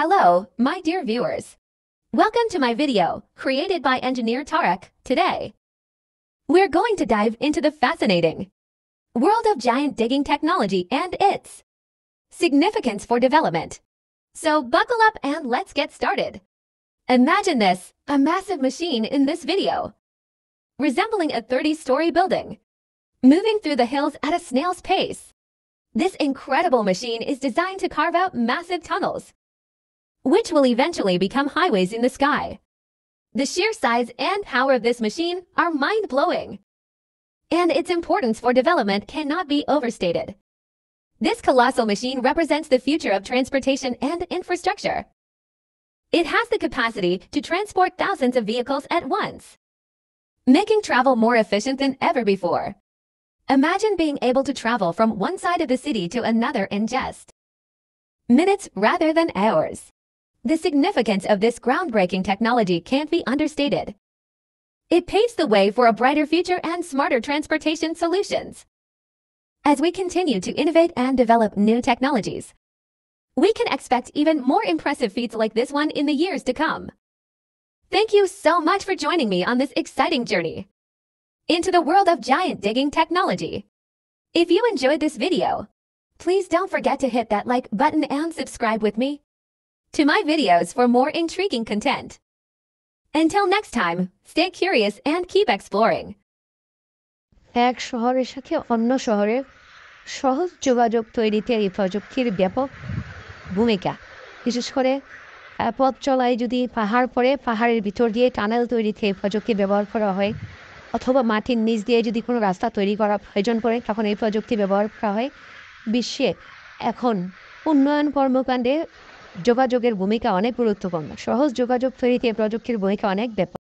Hello, my dear viewers. Welcome to my video, created by engineer Tarek. Today, we're going to dive into the fascinating world of giant digging technology and its significance for development. So buckle up and let's get started. Imagine this, a massive machine in this video, resembling a 30-story building, moving through the hills at a snail's pace. This incredible machine is designed to carve out massive tunnels, which will eventually become highways in the sky. The sheer size and power of this machine are mind-blowing, and its importance for development cannot be overstated. This colossal machine represents the future of transportation and infrastructure. It has the capacity to transport thousands of vehicles at once, making travel more efficient than ever before. Imagine being able to travel from one side of the city to another in just minutes rather than hours. The significance of this groundbreaking technology can't be understated. It paves the way for a brighter future and smarter transportation solutions. As we continue to innovate and develop new technologies, we can expect even more impressive feats like this one in the years to come. Thank you so much for joining me on this exciting journey into the world of giant digging technology. If you enjoyed this video, please don't forget to hit that like button and subscribe with me to my videos for more intriguing content. Until next time, stay curious and keep exploring. এক শহরের সাথে অন্য শহরের সহজ যোগাযোগ তৈরিতে এই প্রযুক্তির ব্যাপক ভূমিকা। বিশেষ করে পথ চলায় যদি পাহাড় পড়ে, পাহাড়ের ভিতর দিয়ে টানেল তৈরিতে এই প্রযুক্তি ব্যবহার করা হয়, অথবা মাটির নিচ দিয়ে যদি কোনো রাস্তা তৈরি করা প্রয়োজন পড়ে, তখন এই প্রযুক্তি ব্যবহার করা হয়। বিশ্বে এখন উন্নয়ন কর্মকাণ্ডে যোগাযোগের ভূমিকা অনেক গুরুত্বপূর্ণ। সহজ যোগাযোগ তৈরিতে প্রযুক্তির ভূমিকা অনেক ব্যাপক।